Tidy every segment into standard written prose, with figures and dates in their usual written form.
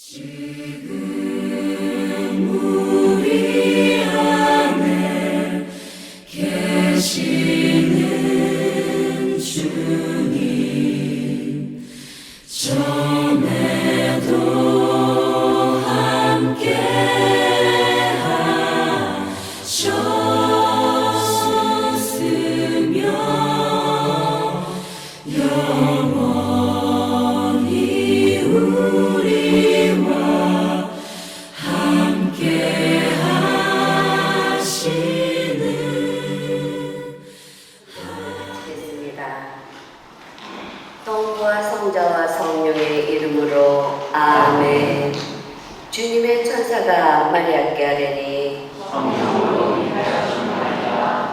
지금 우리 안에 계시는 주님, 전에도 함께 하셨으며 영원히 우리와 함께 하시는. 하겠습니다. 성부와 성자와 성령의 이름으로 아멘. 주님의 천사가 마리아께 아뢰니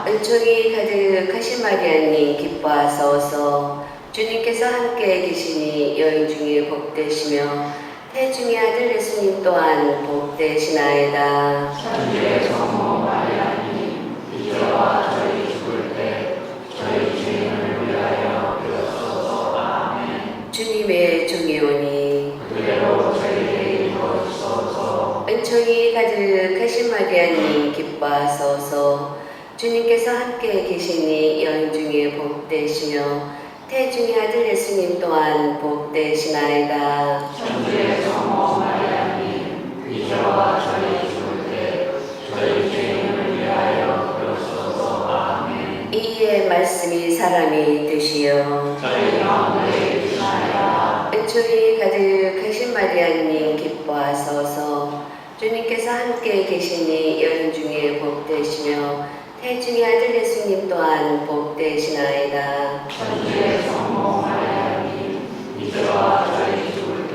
은총이 가득하신 마리아님 기뻐하소서. 주님께서 함께 계시니 여인 중에 복되시며 태중의 아들 예수님 또한 복되시나이다. 천주의 성모 마리아님, 이제와 저희 죽을 때 저희 죄인을 위하여 비로소서. 아멘. 주님의 종이 오니 그대로 저희에게 이루어지소서. 은총이 가득하신 마리아님 기뻐하소서. 주님께서 함께 계시니 여인 중에 복되시며 태중의 아들 예수님 또한 복되시나이다. 천주의 성모 마리아님, 이제와 저희 죽을 때 저희 죄인을 위하여 비로소서. 아멘. 이의 말씀이 사람이 되시어 저희 가운데 계시나이다. 은총이 가득하신 마리아님 기뻐하소서. 주님께서 함께 계시니 여인 중에 복되시며 태중의 아들 예수님 또한 복되시나이다. 천주의 성모 마리아님, 이제와 저희 죽을 때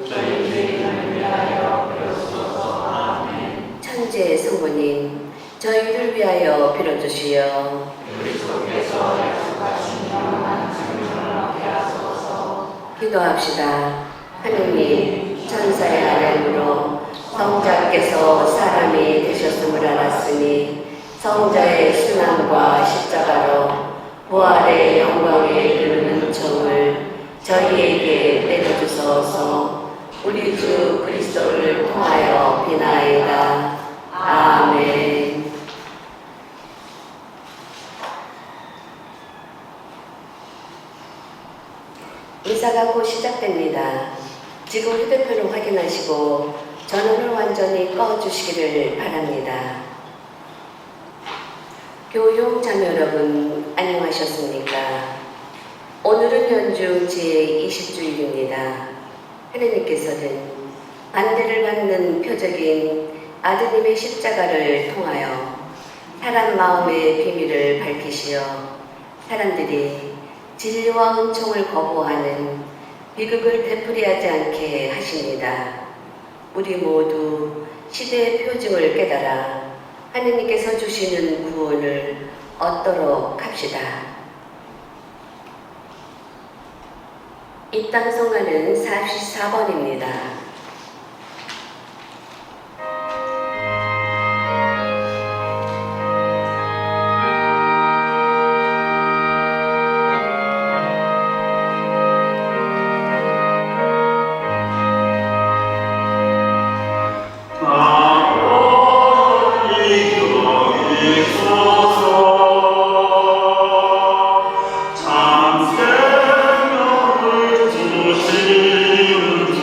저희 죄인을 위하여 비로소서. 아멘. 천주의 성모님, 저희를 위하여 빌어주시오. 그리스도께서 약속하신 영원한 생명을 얻게 하소서. 기도합시다. 하느님, 천사의 아뢰므로 성자께서 사람이 되셨음을 알았으니 성자의 순환과 십자가로 부활의 영광에 이르는 은총을 저희에게 내려주소서. 우리 주 그리스도를 통하여 비나이다. 아멘. 미사가 곧 시작됩니다. 지금 휴대폰을 확인하시고 전원을 완전히 꺼주시기를 바랍니다. 교용 자매 여러분, 안녕하셨습니까? 오늘은 연중 제20주일입니다. 하느님께서는 반대를 받는 표적인 아드님의 십자가를 통하여 사람 마음의 비밀을 밝히시어 사람들이 진리와 은총을 거부하는 비극을 되풀이하지 않게 하십니다. 우리 모두 시대의 표징을 깨달아 하느님께서 주시는 구원을 얻도록 합시다. 입당성가는 44번입니다. 참 생명을 주시는 주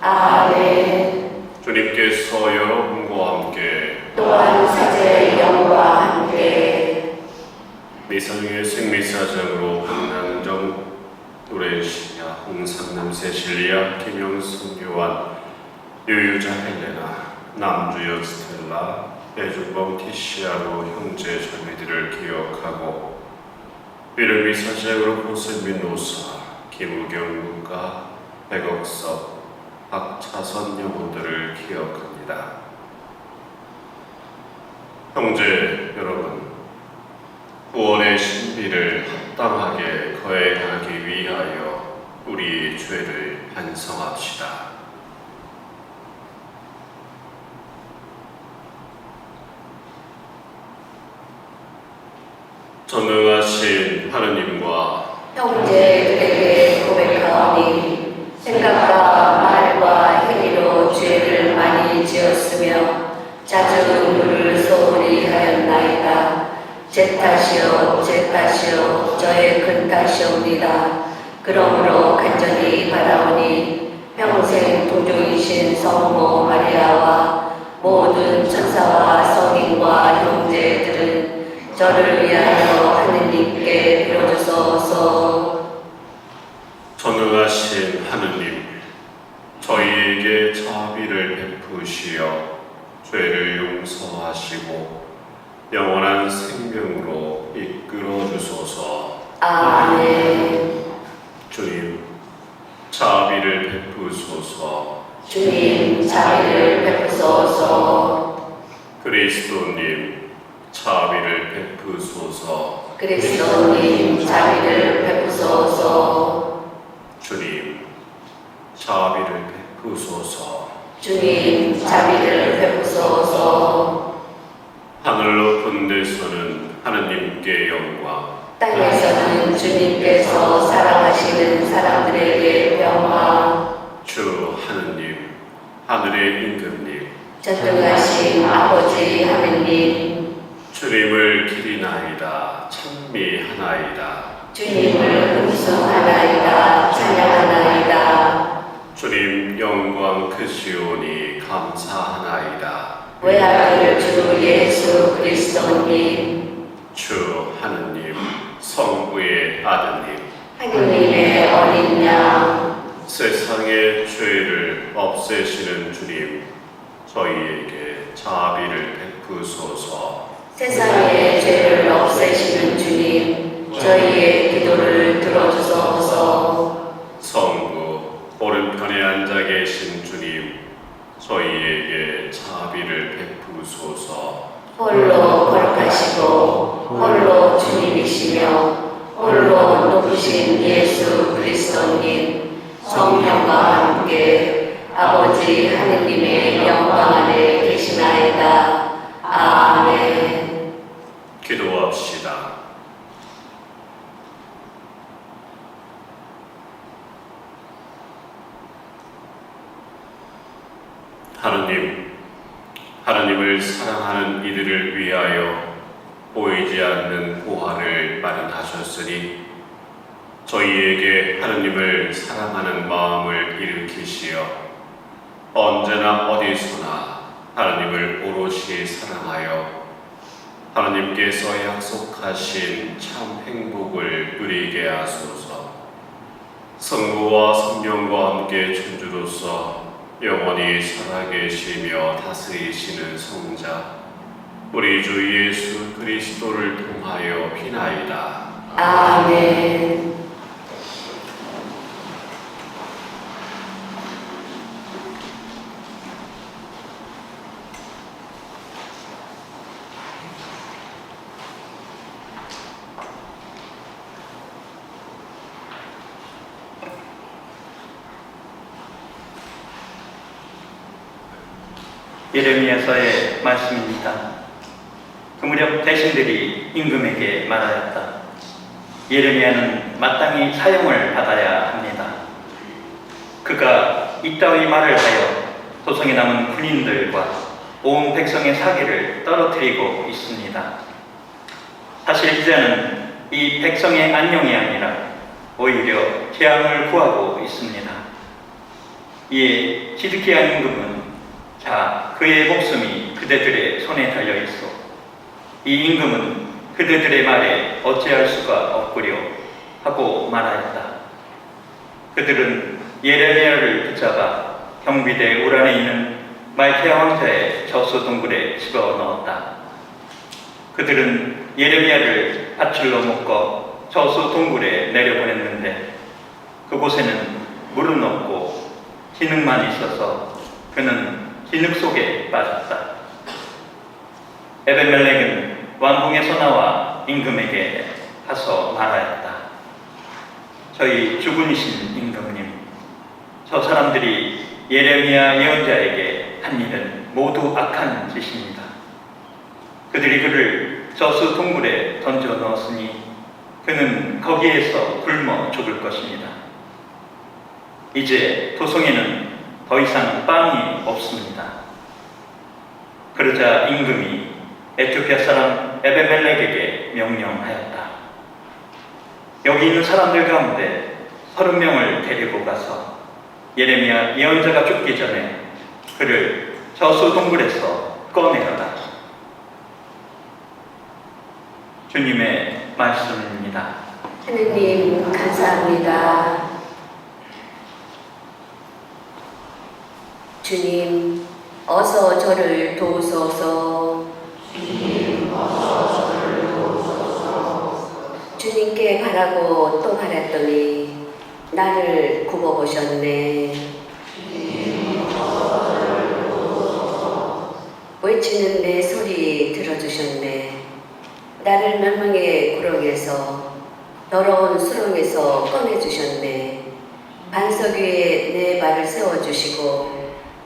아멘. 주님께서 여러분과 함께 또한 사제의 영과 함께 미성의 생미사장으로 강남정 노래시야 홍상남 세실리아 김영순 요한 유유자 헬레나 남주혁 스텔라 배주범 티시아로 형제 자매들을 기억하고 이름이 사장으로 고슬민 노사 김우경 누가 백억섭 박차선 영혼들을 기억합니다. 형제 여러분, 구원의 신비를 합당하게 거행하기 위하여 우리 죄를 반성합시다. 전능하신 하느님과 형제들에게 고백하오니 생각과 말과 행위로 죄를 많이 지었으며 자주 눈물을 소홀히 하였나이다. 제 탓이요 제 탓이요 저의 큰 탓이옵니다. 그러므로 간절히 바라오니 평생 동정이신 성모 마리아와 모든 천사와 성인과 형제들은 저를 위하여 하느님께 빌어주소서. 전능하신 하느님, 저희에게 자비를 베푸시어 죄를 용서하시고 영원한 생명으로 이끌어 주소서. 아멘. 주님, 자비를 베푸소서. 주님 자비를 베푸소서. 그리스도님, 자비를 베푸소서. 그리스도님 자비를 베푸소서. 주님, 자비를 베푸소서. 주님 자비를 베푸소서. 하늘 높은 데서는 하느님께 영광, 땅에서는 주님께서 사랑하시는 사람들에게 평화. 주 하느님, 하늘의 임금님, 전능하신 아버지 하느님, 주님을 기리나이다, 찬미하나이다. 주님을 음성하나이다, 찬양하나이다. 주님 영광 크시오니 감사하나이다. 외아들 주 예수 그리스도님, 주 하느님, 성부의 아드님, 하느님의 어린 양, 세상의 죄를 없애시는 주님, 저희에게 자비를 베푸소서. 세상의 죄를 없애시는 주님, 저희의 기도를 들어주소서. 성부, 오른편에 앉아 계신 주님, 저희에게 자비를 베푸소서. 홀로 거룩하시고 홀로 주님이시며 홀로 높으신 예수 그리스도님, 성령과 함께 아버지 하느님의 영광 안에 계시나이다. 아멘. 기도합시다. 하느님을 사랑하는 이들을 위하여 보이지 않는 보화를 마련하셨으니 저희에게 하느님을 사랑하는 마음을 일으키시어 언제나 어디서나 하느님을 오롯이 사랑하여 하느님께서 약속하신 참 행복을 누리게 하소서. 성부와 성령과 함께 천주로서 영원히 살아계시며 다스리시는 성자 우리 주 예수 그리스도를 통하여 비나이다. 아멘. 예레미야서의 말씀입니다. 그 무렵 대신들이 임금에게 말하였다. 예레미야는 마땅히 사형을 받아야 합니다. 그가 이따위 말을 하여 도성에 남은 군인들과 온 백성의 사기를 떨어뜨리고 있습니다. 사실 이제는 이 백성의 안녕이 아니라 오히려 재앙을 구하고 있습니다. 이에 시드기야 임금은 자 그의 목숨이 그대들의 손에 달려 있어 이 임금은 그대들의 말에 어찌할 수가 없구려 하고 말하였다. 그들은 예레미야를 붙잡아 경비대 울 안에 있는 말키야 왕자의 저수 동굴에 집어넣었다. 그들은 예레미야를 밧줄로 묶어 저수 동굴에 내려보냈는데 그곳에는 물은 없고 진흙만 있어서 그는 진흙 속에 빠졌다. 에벤멜렉은 왕궁에서 나와 임금에게 가서 말하였다. 저희 주군이신 임금님, 저 사람들이 예레미야 예언자에게 한 일은 모두 악한 짓입니다. 그들이 그를 저수 동굴에 던져 넣었으니 그는 거기에서 굶어 죽을 것입니다. 이제 도성에는 더 이상 빵이 없습니다. 그러자 임금이 에티오피아 사람 에벤멜렉에게 명령하였다. 여기 있는 사람들 가운데 30명을 데리고 가서 예레미야 예언자가 죽기 전에 그를 저수 동굴에서 꺼내어라. 주님의 말씀입니다. 하느님 감사합니다. 주님, 어서 저를 도우소서. 주님께 바라고 또 바랐더니 나를 굽어보셨네. 외치는 내 소리 들어주셨네. 나를 멸망의 구렁에서 더러운 수렁에서 꺼내주셨네. 반석 위에 내 발을 세워주시고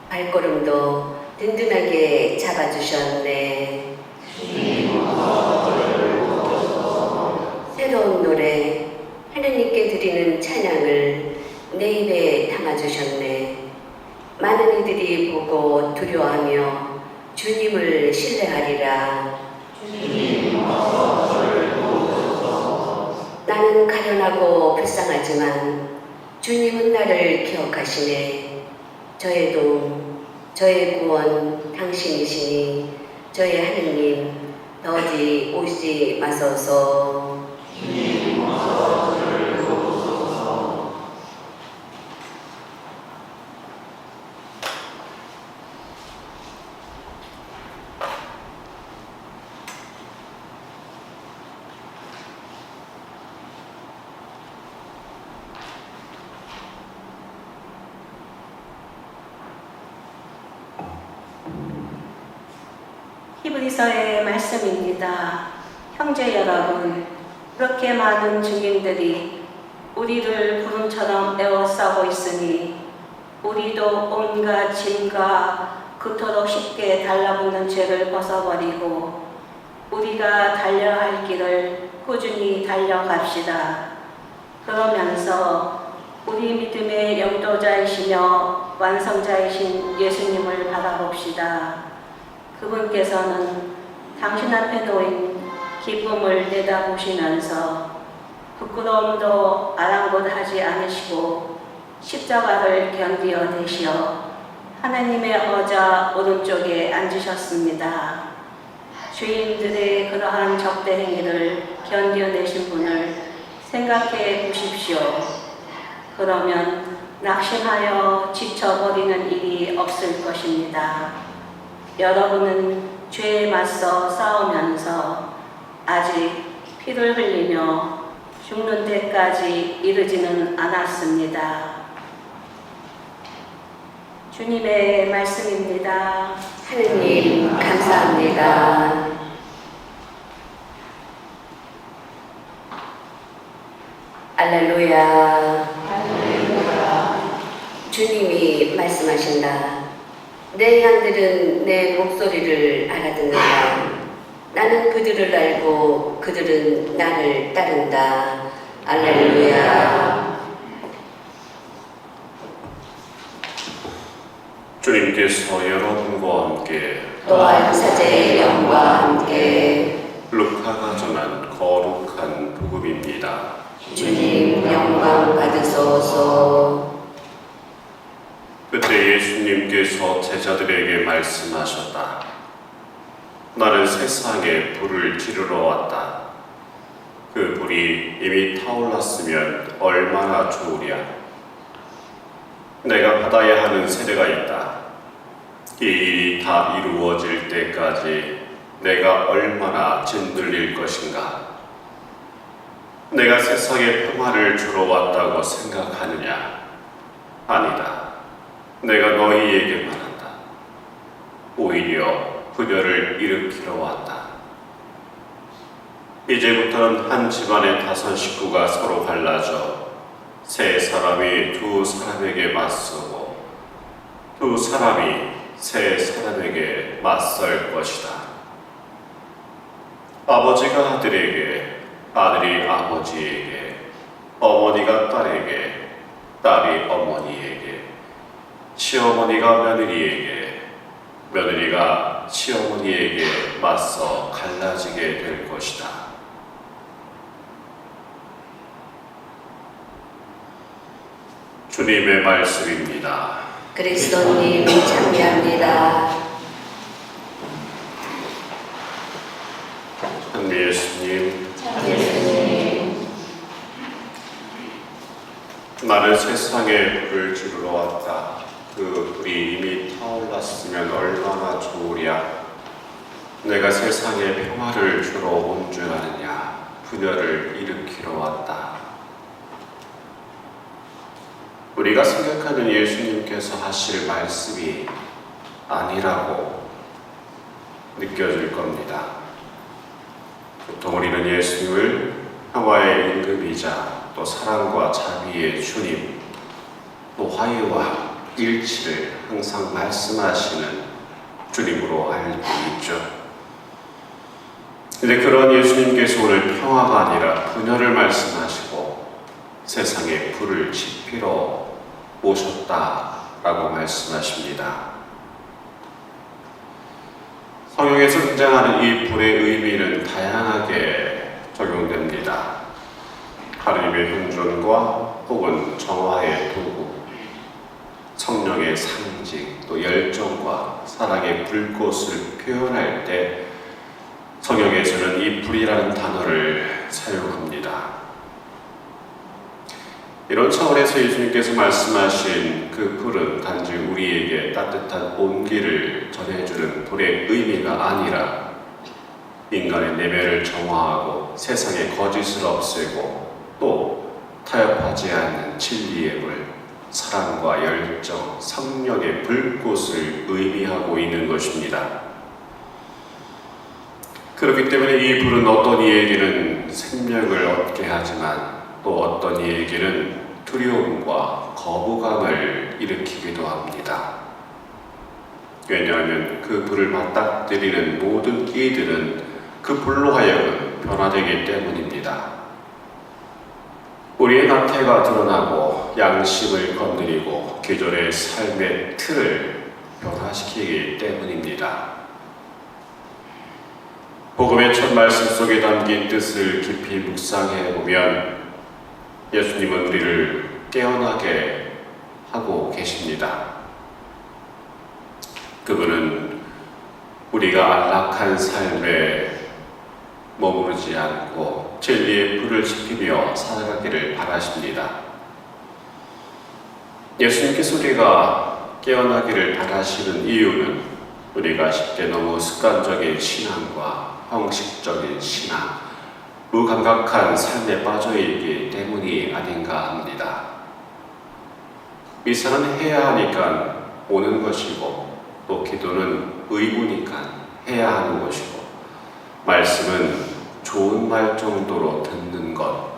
발걸음도 든든하게 잡아주셨네. 새로운 노래, 하느님께 드리는 찬양을 내 입에 담아주셨네. 많은 이들이 보고 두려워하며 주님을 신뢰하리라. 나는 가련하고 불쌍하지만 주님은 나를 기억하시네. 저의 도움, 저의 구원 당신이시니 저의 하느님 더디 오지 마소서. 히브리서의 말씀입니다. 형제 여러분, 그렇게 많은 증인들이 우리를 구름처럼 에워싸고 있으니 우리도 온갖 짐과 그토록 쉽게 달라붙는 죄를 벗어버리고 우리가 달려야 할 길을 꾸준히 달려갑시다. 그러면서 우리 믿음의 영도자이시며 완성자이신 예수님을 바라봅시다. 그분께서는 당신 앞에 놓인 기쁨을 내다보시면서 부끄러움도 아랑곳하지 않으시고 십자가를 견디어내시어 하나님의 어자 오른쪽에 앉으셨습니다. 죄인들의 그러한 적대 행위를 견디어내신 분을 생각해 보십시오. 그러면 낙심하여 지쳐버리는 일이 없을 것입니다. 여러분은 죄에 맞서 싸우면서 아직 피를 흘리며 죽는 데까지 이르지는 않았습니다. 주님의 말씀입니다. 하느님 감사합니다. 알렐루야. 주님이 말씀하신다. 내 양들은 내 목소리를 알아듣는다. 나는 그들을 알고 그들은 나를 따른다. 알렐루야. 주님께서 여러분과 함께 또한 사제의 영과 함께 루카가 전한 거룩한 복음입니다. 주님 영광 받으소서. 그때 예수님께서 제자들에게 말씀하셨다. 나는 세상에 불을 지르러 왔다. 그 불이 이미 타올랐으면 얼마나 좋으랴. 내가 받아야 하는 세례가 있다. 이 일이 다 이루어질 때까지 내가 얼마나 짓눌릴 것인가. 내가 세상에 평화를 주러 왔다고 생각하느냐? 아니다. 내가 너희에게 말한다. 오히려 분열을 일으키러 왔다. 이제부터는 한 집안의 5 식구가 서로 갈라져 세 사람이 두 사람에게 맞서고 두 사람이 세 사람에게 맞설 것이다. 아버지가 아들에게, 아들이 아버지에게, 어머니가 딸에게, 딸이 어머니에게, 시어머니가 며느리에게, 며느리가 시어머니에게 맞서 갈라지게 될 것이다. 주님의 말씀입니다. 그리스도님 찬미합니다. 찬미 예수님, 예수님, 나는 세상에 불을 지르러 왔다. 그 불이 이미 타올랐으면 얼마나 좋으랴. 내가 세상에 평화를 주러 온 줄 아느냐. 분열을 일으키러 왔다. 우리가 생각하는 예수님께서 하실 말씀이 아니라고 느껴질 겁니다. 보통 우리는 예수님을 평화의 임금이자 또 사랑과 자비의 주님, 또 화해와 일치를 항상 말씀하시는 주님으로 알고 있죠. 근데 그런 예수님께서 오늘 평화가 아니라 분열을 말씀하시고 세상에 불을 지피러 오셨다라고 말씀하십니다. 성경에서 등장하는 이 불의 의미는 다양하게 적용됩니다. 하나님의 현존과 혹은 정화의 도구, 성령의 상징, 또 열정과 사랑의 불꽃을 표현할 때 성경에서는 이 불이라는 단어를 사용합니다. 이런 차원에서 예수님께서 말씀하신 그 불은 단지 우리에게 따뜻한 온기를 전해주는 불의 의미가 아니라 인간의 내면을 정화하고 세상의 거짓을 없애고 또 타협하지 않는 진리의 불, 사랑과 열정, 성령의 불꽃을 의미하고 있는 것입니다. 그렇기 때문에 이 불은 어떤 이에게는 생명을 얻게 하지만 또 어떤 이에게는 두려움과 거부감을 일으키기도 합니다. 왜냐하면 그 불을 맞닥뜨리는 모든 이들은 그 불로 하여금 변화되기 때문입니다. 우리의 나태가 드러나고 양심을 건드리고 기존의 삶의 틀을 변화시키기 때문입니다. 복음의 첫 말씀 속에 담긴 뜻을 깊이 묵상해 보면 예수님은 우리를 깨어나게 하고 계십니다. 그분은 우리가 안락한 삶에 머무르지 않고 진리의 불을 지피며 살아가기를 바라십니다. 예수님께서 우리가 깨어나기를 바라시는 이유는 우리가 쉽게 너무 습관적인 신앙과 형식적인 신앙, 무감각한 삶에 빠져있기 때문이 아닌가 합니다. 미사는 해야 하니까 오는 것이고 또 기도는 의무니까 해야 하는 것이고 말씀은 좋은 말 정도로 듣는 것,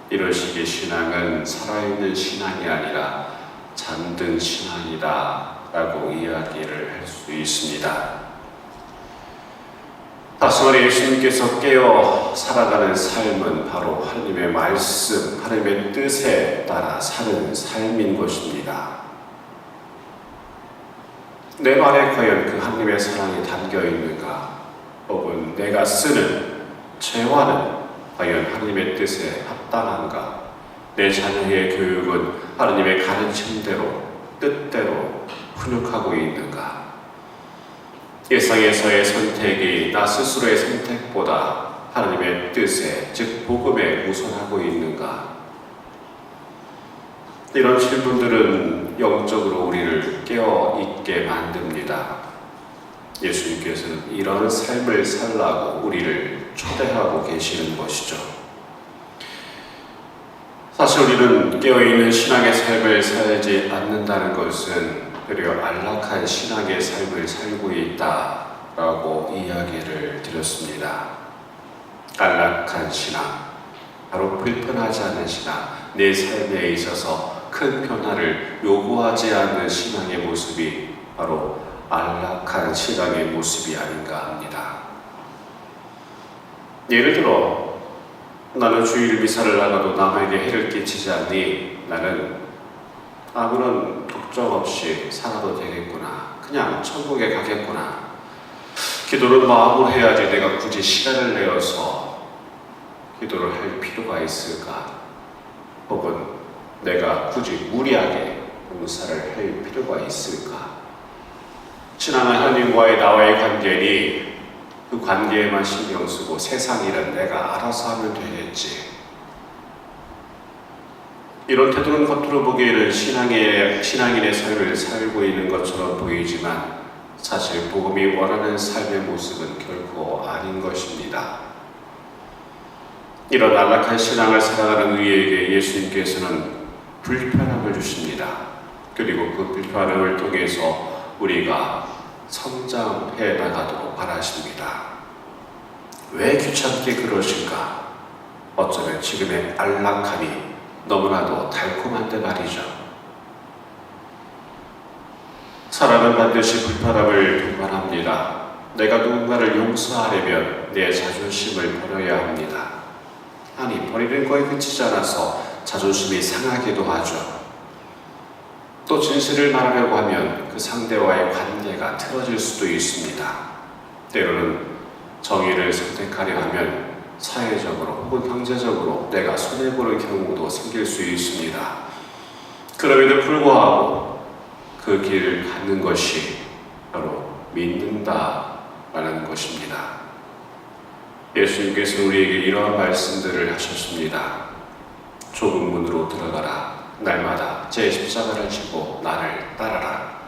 이런 식의 신앙은 살아있는 신앙이 아니라 잠든 신앙이다 라고 이야기를 할 수 있습니다. 다시 말해 예수님께서 깨어 살아가는 삶은 바로 하나님의 말씀, 하나님의 뜻에 따라 사는 삶인 것입니다. 내 말에 과연 그 하나님의 사랑이 담겨 있는가? 혹은 내가 쓰는 재화는 과연 하나님의 뜻에 합당한가? 내 자녀의 교육은 하나님의 가르침대로 뜻대로 훈육하고 있는가? 예상에서의 선택이 나 스스로의 선택보다 하나님의 뜻에, 즉 복음에 우선하고 있는가? 이런 질문들은 영적으로 우리를 깨어있게 만듭니다. 예수님께서는 이런 삶을 살라고 우리를 초대하고 계시는 것이죠. 사실 우리는 깨어있는 신앙의 삶을 살지 않는다는 것은 오히려 안락한 신앙의 삶을 살고 있다라고 이야기를 드렸습니다. 안락한 신앙, 바로 불편하지 않은 신앙, 내 삶에 있어서 큰 변화를 요구하지 않는 신앙의 모습이 바로 안락한 신앙의 모습이 아닌가 합니다. 예를 들어 나는 주일 미사를 나가도 남에게 해를 끼치지 않니? 나는 아무런 걱정 없이 살아도 되겠구나. 그냥 천국에 가겠구나. 기도를 마음으로 해야지 내가 굳이 시간을 내어서 기도를 할 필요가 있을까? 혹은 내가 굳이 무리하게 봉사를 할 필요가 있을까? 신앙은 하나님과의 나와의 관계니 그 관계에만 신경 쓰고 세상 일은 내가 알아서 하면 되겠지. 이런 태도는 겉으로 보기에는 신앙인의 삶을 살고 있는 것처럼 보이지만 사실 복음이 원하는 삶의 모습은 결코 아닌 것입니다. 이런 안락한 신앙을 살아가는 우리에게 예수님께서는 불편함을 주십니다. 그리고 그 불편함을 통해서 우리가 성장해 나가도록 바라십니다. 왜 귀찮게 그러실까? 어쩌면 지금의 안락함이 너무나도 달콤한데 말이죠. 사람은 반드시 불편함을 동반합니다. 내가 누군가를 용서하려면 내 자존심을 버려야 합니다. 아니, 버리는 거에 그치지 않아서 자존심이 상하기도 하죠. 또 진실을 말하려고 하면 그 상대와의 관계가 틀어질 수도 있습니다. 때로는 정의를 선택하려 하면 사회적으로 혹은 경제적으로 내가 손해보는 경우도 생길 수 있습니다. 그럼에도 불구하고 그 길을 갖는 것이 바로 믿는다라는 것입니다. 예수님께서 우리에게 이러한 말씀들을 하셨습니다. 좁은 문으로 들어가라. 날마다 제 십자가를 지고 나를 따라라.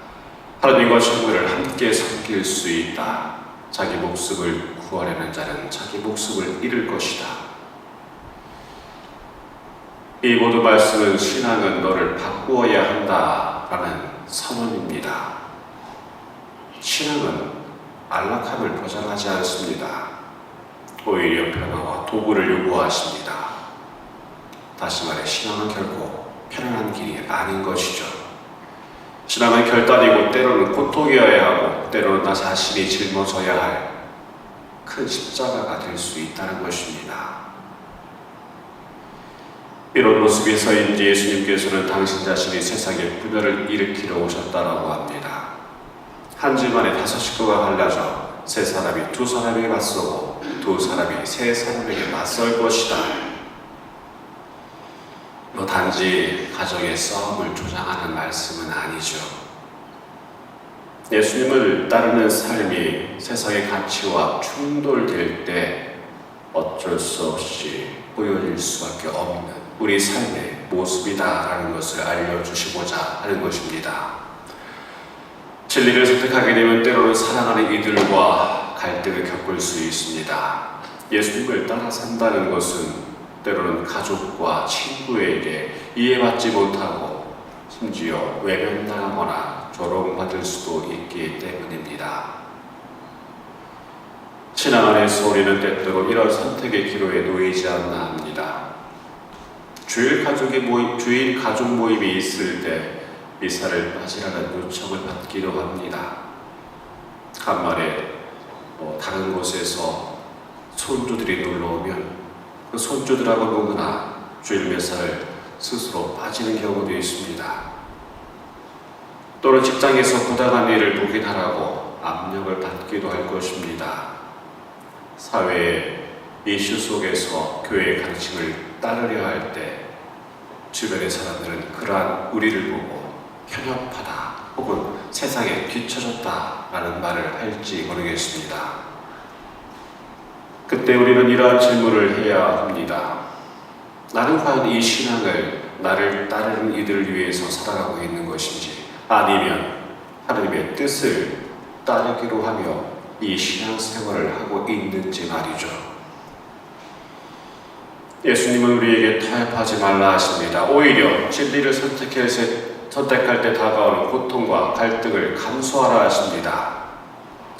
하나님과 친구를 함께 섬길 수 있다. 자기 목숨을 구하려는 자는 자기 목숨을 잃을 것이다. 이 모든 말씀은 신앙은 너를 바꾸어야 한다라는 선언입니다. 신앙은 안락함을 보장하지 않습니다. 오히려 변화와 도구를 요구하십니다. 다시 말해 신앙은 결코 편안한 길이 아닌 것이죠. 신앙은 결단이고 때로는 고통이어야 하고 때로는 나 자신이 짊어져야 할 큰 십자가가 될 수 있다는 것입니다. 이런 모습에서인지 예수님께서는 당신 자신이 세상에 분열을 일으키러 오셨다라고 합니다. 한 집안에 5 식구가 갈라져 세 사람이 2 사람에게 맞서고 2 사람이 세 사람에게 맞설 것이다. 단지 가정의 싸움을 조장하는 말씀은 아니죠. 예수님을 따르는 삶이 세상의 가치와 충돌될 때 어쩔 수 없이 보여질 수밖에 없는 우리 삶의 모습이다라는 것을 알려주시고자 하는 것입니다. 진리를 선택하게 되면 때로는 사랑하는 이들과 갈등을 겪을 수 있습니다. 예수님을 따라 산다는 것은 때로는 가족과 친구에게 이해받지 못하고 심지어 외면당하거나 조롱받을 수도 있기 때문입니다. 신앙 안에서 우리는 때때로 이런 선택의 기로에 놓이지 않나 합니다. 주일 가족 모임이 있을 때 미사를 빠지라는 요청을 받기도 합니다. 간만에 다른 곳에서 손주들이 놀러오면 그 손주들하고 노느라 주일 미사를 스스로 빠지는 경우도 있습니다. 또는 직장에서 부당한 일을 부인하라고 압력을 받기도 할 것입니다. 사회의 이슈 속에서 교회의 가르침을 따르려 할 때 주변의 사람들은 그러한 우리를 보고 편협하다 혹은 세상에 뒤처졌다라는 말을 할지 모르겠습니다. 그때 우리는 이러한 질문을 해야 합니다. 나는 과연 이 신앙을 나를 따르는 이들을 위해서 살아가고 있는 것인지, 아니면 하나님의 뜻을 따르기로 하며 이 신앙생활을 하고 있는지 말이죠. 예수님은 우리에게 타협하지 말라 하십니다. 오히려 진리를 선택할 때 다가오는 고통과 갈등을 감수하라 하십니다.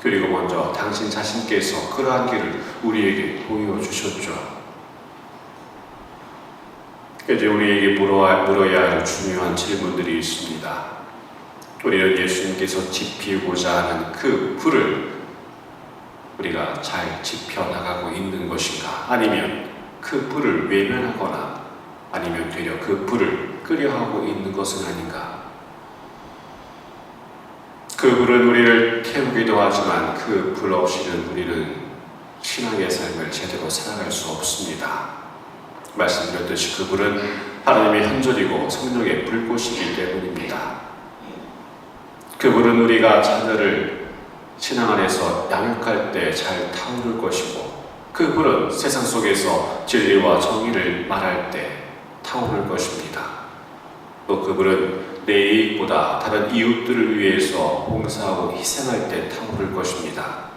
그리고 먼저 당신 자신께서 그러한 길을 우리에게 보여주셨죠. 이제 우리에게 물어야 할 중요한 질문들이 있습니다. 우리는 예수님께서 지피우고자 하는 그 불을 우리가 잘 지펴나가고 있는 것인가? 아니면 그 불을 외면하거나 아니면 되려 그 불을 끄려하고 있는 것은 아닌가? 그 불은 우리를 태우기도 하지만 그 불 없이는 우리는 신앙의 삶을 제대로 살아갈 수 없습니다. 말씀드렸듯이 그 불은 하나님의 현존이고 성령의 불꽃이기 때문입니다. 그 불은 우리가 자녀를 신앙 안에서 양육할 때 잘 타오를 것이고, 그 불은 세상 속에서 진리와 정의를 말할 때 타오를 것입니다. 또 그 불은 내 이익보다 다른 이웃들을 위해서 봉사하고 희생할 때 타오를 것입니다.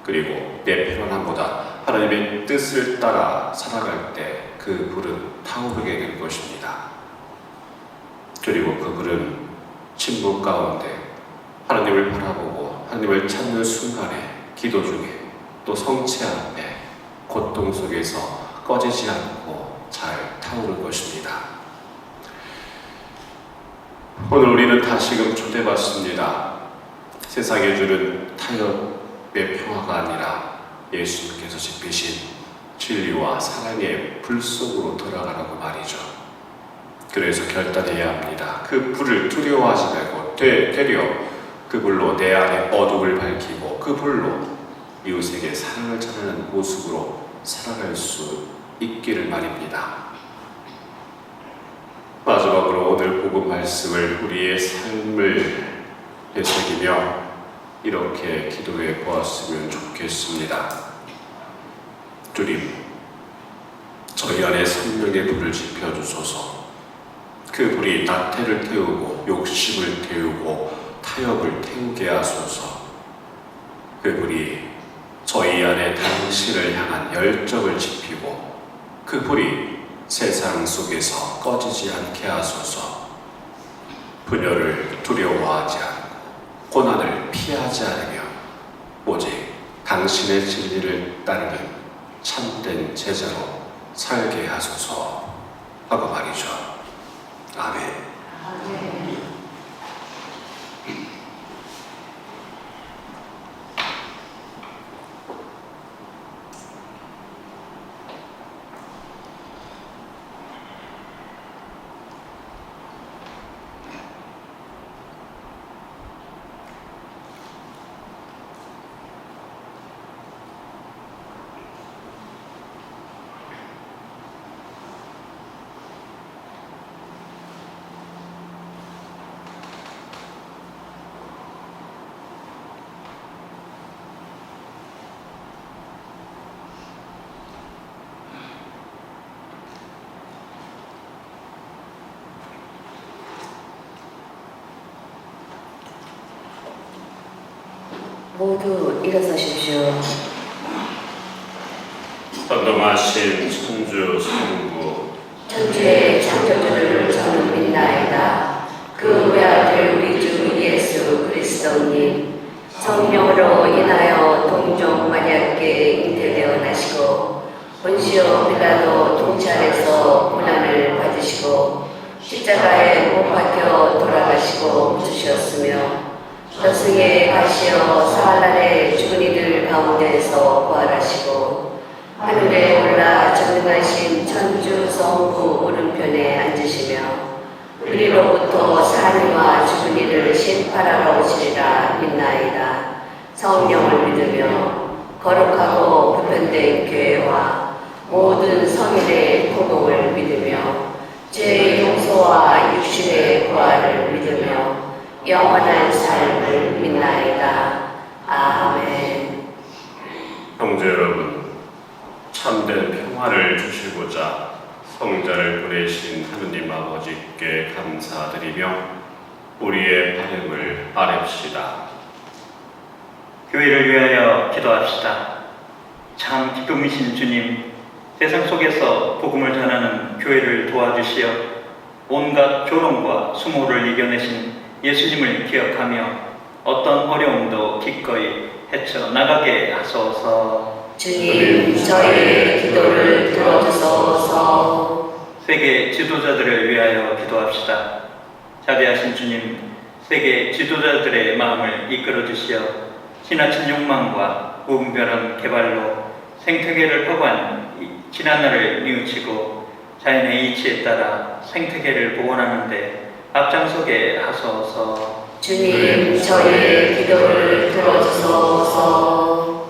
그리고 내 편안함보다 하나님의 뜻을 따라 살아갈 때 그 불은 타오르게 될 것입니다. 그리고 그 불은 침묵 가운데 하나님을 바라보고 하나님을 찾는 순간에, 기도 중에, 또 성체 앞에, 고통 속에서 꺼지지 않고 잘 타오를 것입니다. 오늘 우리는 다시금 초대받습니다. 세상에 주는 타협의 평화가 아니라 예수님께서 지피신 진리와 사랑의 불 속으로 돌아가라고 말이죠. 그래서 결단해야 합니다. 그 불을 두려워하지 말고 되려 그 불로 내 안에 어둠을 밝히고 그 불로 이웃에게 사랑을 전하는 모습으로 살아갈 수 있기를 말입니다. 마지막으로 오늘 복음 말씀을 우리의 삶을 되새기며 이렇게 기도해 보았으면 좋겠습니다. 주님, 저희 안에 성령의 불을 지펴주소서. 그 불이 나태를 태우고 욕심을 태우고 타협을 태우게 하소서. 그 불이 저희 안에 당신을 향한 열정을 지피고 그 불이 세상 속에서 꺼지지 않게 하소서. 분열을 두려워하지 않고 고난을 피하지 않으며 오직 당신의 진리를 따르는 참된 제자로 살게 하소서 하고 말이죠. 아멘. 모두 일어서십시오. 선동하신 천주 성부, 천주의 창조주를 저는 믿나이다. 그 외아들 우리 주 예수 그리스도님, 성령으로 인하여 동정 마리아께 잉태되어 나시고 본시오 빌라도 통치아래서 고난을 받으시고 십자가에 못 박혀 돌아가시고 묻으셨으며 저승에 가시어 사흘날에 죽은 이들 가운데서 부활하시고 하늘에 올라 전능하신 천주 성부 오른편에 앉으시며 우리로부터 사는과 죽은 이를 심판하러 오시리라 믿나이다. 성령을 믿으며 거룩하고 보편된 교회와 모든 성인의 복음을 믿으며 죄의 용서와 육신의 부활을 믿으며 영원한 삶을 믿나이다. 아멘. 형제 여러분, 참된 평화를 주시고자 성자를 보내신 하느님 아버지께 감사드리며 우리의 발음을 아뢰시다. 교회를 위하여 기도합시다. 참 기쁨이신 주님, 세상 속에서 복음을 전하는 교회를 도와주시어 온갖 조롱과 수모를 이겨내신 예수님을 기억하며 어떤 어려움도 기꺼이 헤쳐나가게 하소서. 주님, 저희의 기도를 들어주소서. 세계 지도자들을 위하여 기도합시다. 자비하신 주님, 세계 지도자들의 마음을 이끌어 주시어 지나친 욕망과 무분별한 개발로 생태계를 파괴한 지난날을 뉘우치고 자연의 이치에 따라 생태계를 복원하는 데 앞장서게 하소서. 주님, 저희의 기도를 들어주소서.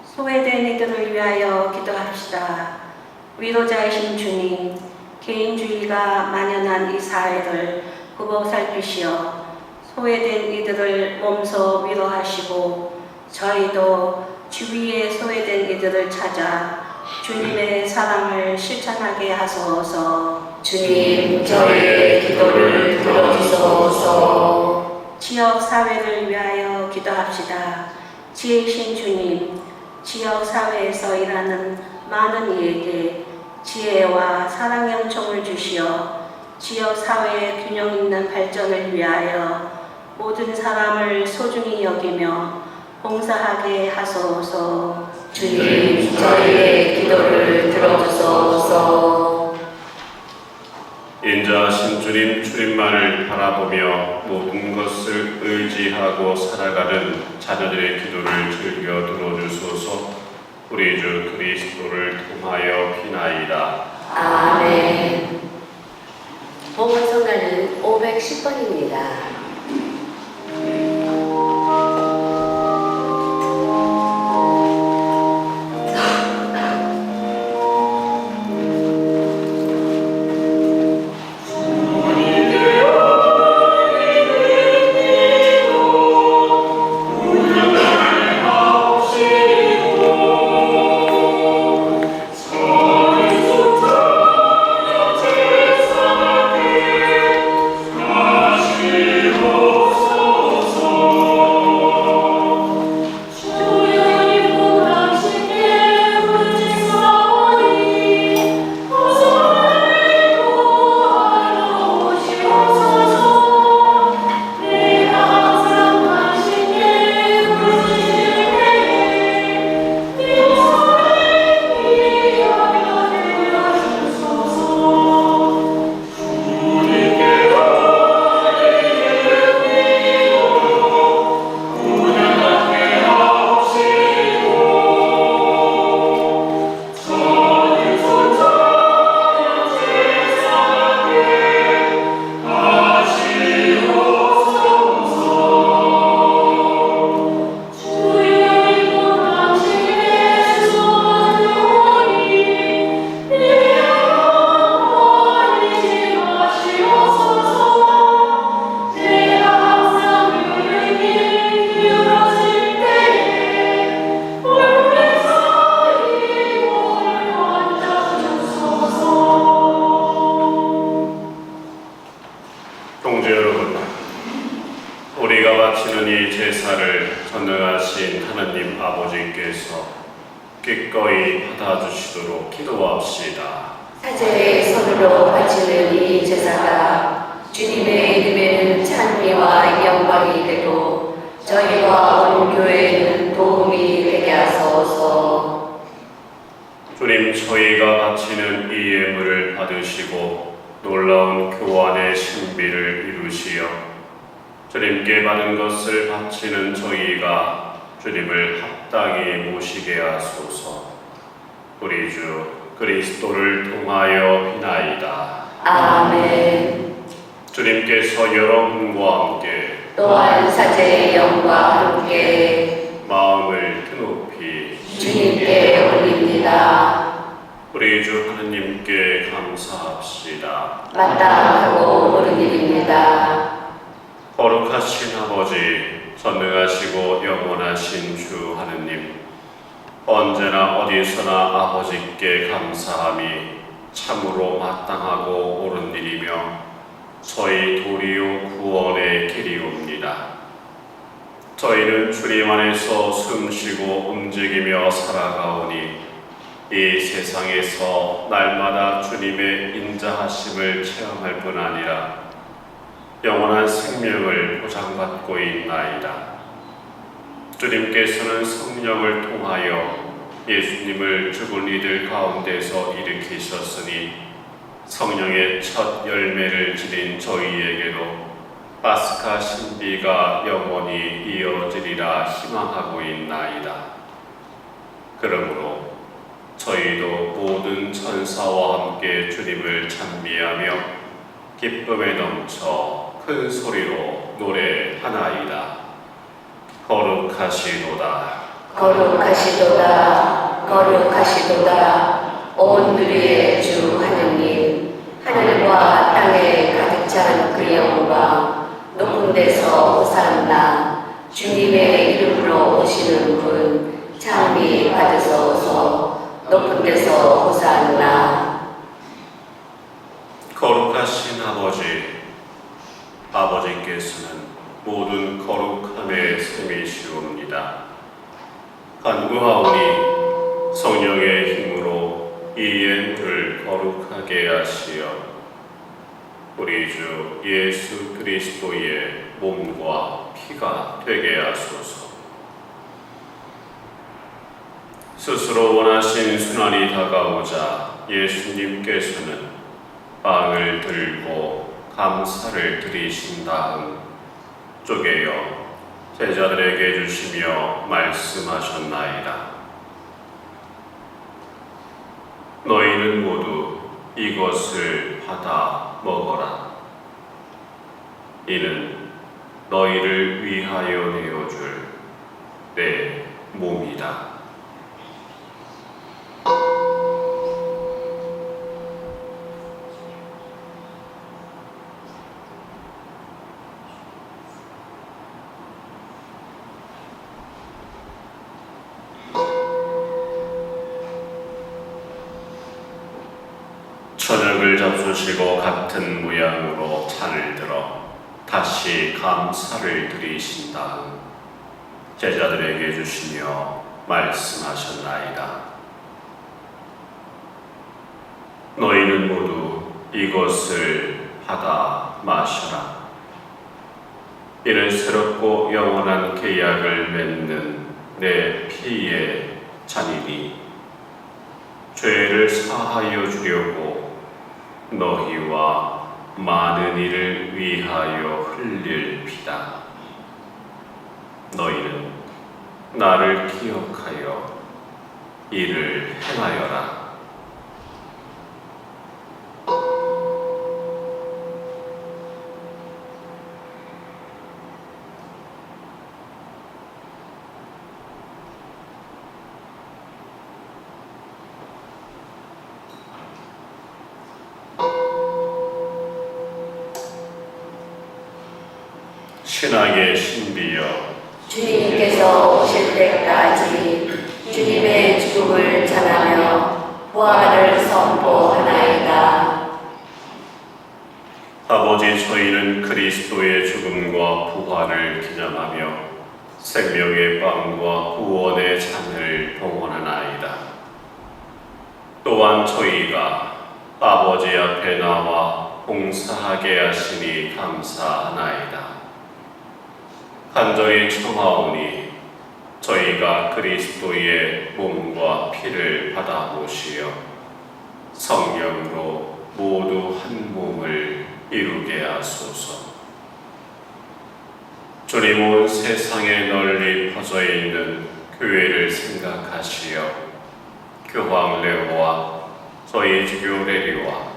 소외된 이들을 위하여 기도합시다. 위로자이신 주님, 개인주의가 만연한 이 사회를 굽어 살피시어 소외된 이들을 몸소 위로하시고 저희도 주위의 소외된 이들을 찾아 주님의 사랑을 실천하게 하소서. 주님, 저희의 기도를 들어주소서. 지역 사회를 위하여 기도합시다. 지혜이신 주님, 지역 사회에서 일하는 많은 이에게 지혜와 사랑의 은총을 주시어 지역 사회의 균형 있는 발전을 위하여 모든 사람을 소중히 여기며 봉사하게 하소서. 주님, 저희의 기도를 들어주소서. 인자하신 주님 주님만을 바라보며 모든 것을 의지하고 살아가는 자녀들의 기도를 즐겨 들어주소서. 우리 주 그리스도를 통하여 비나이다. 아멘. 보건성가는 510번입니다. 형제 여러분, 우리가 바치는 이 제사를 전능하신 하나님 아버지께서 기꺼이 받아주시도록 기도합시다. 사제의 손으로 바치는 이 제사가 주님의 이름에는 찬미와 영광이 되고 저희와 온 교회에는 도움이 되게 하소서. 주님, 저희가 바치는 이 예물을 받으시고 놀라운 교환의 신비를 이루시어 주님께 받은 것을 바치는 저희가 주님을 합당히 모시게 하소서. 우리 주 그리스도를 통하여 비나이다. 아멘. 주님께서 여러분과 함께 또한 사제의 영과 함께 마음을 드높이 주님께 올립니다. 우리 주 하느님께 감사합시다. 마땅하고 옳은 일입니다. 거룩하신 아버지, 전능하시고 영원하신 주 하느님, 언제나 어디서나 아버지께 감사함이 참으로 마땅하고 옳은 일이며 저희 도리요 구원의 길이옵니다. 저희는 주님 안에서 숨쉬고 움직이며 살아가오니 이 세상에서 날마다 주님의 인자하심을 체험할 뿐 아니라 영원한 생명을 보장받고 있나이다. 주님께서는 성령을 통하여 예수님을 죽은 이들 가운데서 일으키셨으니 성령의 첫 열매를 지닌 저희에게도 파스카 신비가 영원히 이어지리라 희망하고 있나이다. 그러므로 저희도 모든 천사와 함께 주님을 찬미하며 기쁨에 넘쳐 큰 소리로 노래하나이다. 거룩하시도다. 거룩하시도다. 거룩하시도다. 온 누리의 주 하느님, 하늘과 땅에 가득 찬 그 영광, 높은 데서 호산나, 주님의 이름으로 오시는 분, 찬미 받으소서. 높은 데서 호산나. 거룩하신 아버지, 아버지께서는 모든 거룩함의 셈이시옵니다. 간구하오니 성령의 힘으로 이 예물을 거룩하게 하시어 우리 주 예수 그리스도의 몸과 피가 되게 하소서. 스스로 원하신 순환이 다가오자 예수님께서는 빵을 들고 감사를 드리신 다음 쪼개어 제자들에게 주시며 말씀하셨나이다. 너희는 모두 이것을 받아 먹어라. 이는 너희를 위하여 내어줄 내 몸이다. 저녁을 잡수시고 같은 모양으로 잔을 들어 다시 감사를 드리신 다음 제자들에게 주시며 말씀하셨나이다. 너희는 모두 이것을 받아 마셔라. 이는 새롭고 영원한 계약을 맺는 내 피의 잔이니 죄를 사하여 주려고 너희와 많은 이를 위하여 흘릴 피다. 너희는 나를 기억하여 이를 행하여라. 신앙의 신비여, 주님께서 오실 때까지 주님의 죽음을 전하며 부활을 선포하나이다. 아버지, 저희는 그리스도의 죽음과 부활을 기념하며 생명의 빵과 구원의 잔을 봉헌하나이다. 또한 저희가 아버지 앞에 나와 봉사하게 하시니 감사하나이다. 간절히 청하오니 저희가 그리스도의 몸과 피를 받아 보시어 성령으로 모두 한 몸을 이루게 하소서. 주님, 온 세상에 널리 퍼져 있는 교회를 생각하시어 교황 레오와 저희 주교 레리와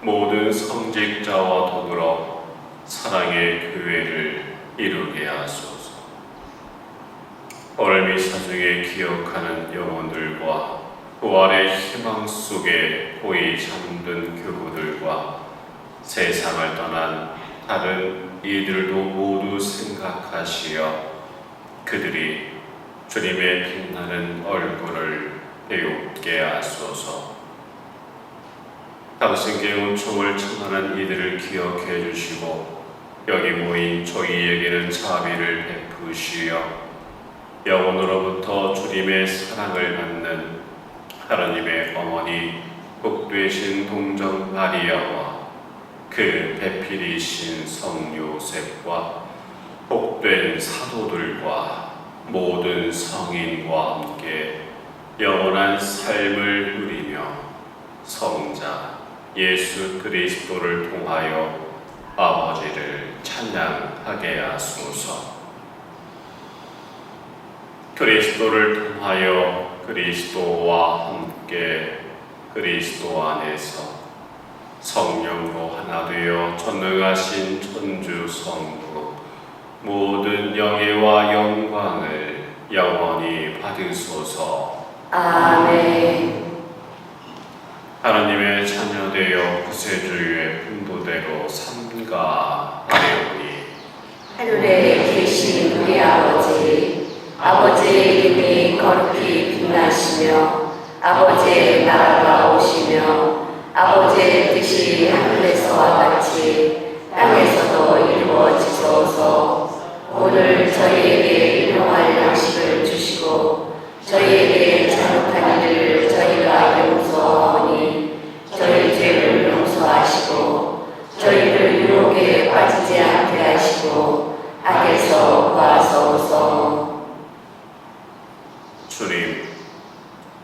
모든 성직자와 더불어 사랑의 교회를 이루게 하소서. 오늘 미사 중에 기억하는 영혼들과 부활의 희망 속에 고이 잠든 교우들과 세상을 떠난 다른 이들도 모두 생각하시어 그들이 주님의 빛나는 얼굴을 배웁게 하소서. 당신께 은총을 청하는 이들을 기억해 주시고 여기 모인 저희에게는 자비를 베푸시어 영원으로부터 주님의 사랑을 받는 하나님의 어머니 복되신 동정 마리아와 그 배필이신 성 요셉과 복된 사도들과 모든 성인과 함께 영원한 삶을 누리며 성자 예수 그리스도를 통하여 아버지를 찬양하게 하소서. 그리스도를 통하여 그리스도와 함께 그리스도 안에서 성령으로 하나 되어 전능하신 천주 성부 모든 영예와 영광을 영원히 받으소서. 아멘. 하나님의 자녀되어 구세주의 분부대로 삼가하려니 하늘에 계신 우리 아버지의 이름이 거룩히 빛나시며 아버지의 나라가 오시며 아버지의 뜻이 하늘에서와 같이 땅에서도 이루어지소서. 오늘 저희에게 일용할 양식을 주시고 저희에게 잘못한 일을 저희가 용서하오니 저희 죄를 용서하시고 저희를 유혹에 빠지지 않게 하시고 악에서 구하소서. 주님,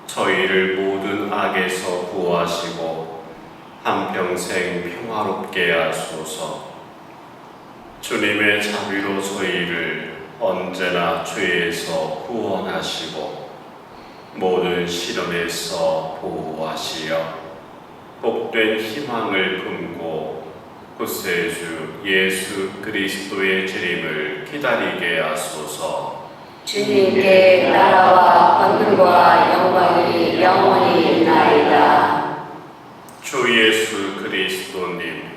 저희를 모든 악에서 구하시고 한평생 평화롭게 하소서. 주님의 자비로 저희를 언제나 죄에서 구원하시고 모든 시련에서 보호하시어 복된 희망을 품고 구세주 예수 그리스도의 재림을 기다리게 하소서. 주님께 나라와 권능과 영광이 영원히 있나이다. 주 예수 그리스도님,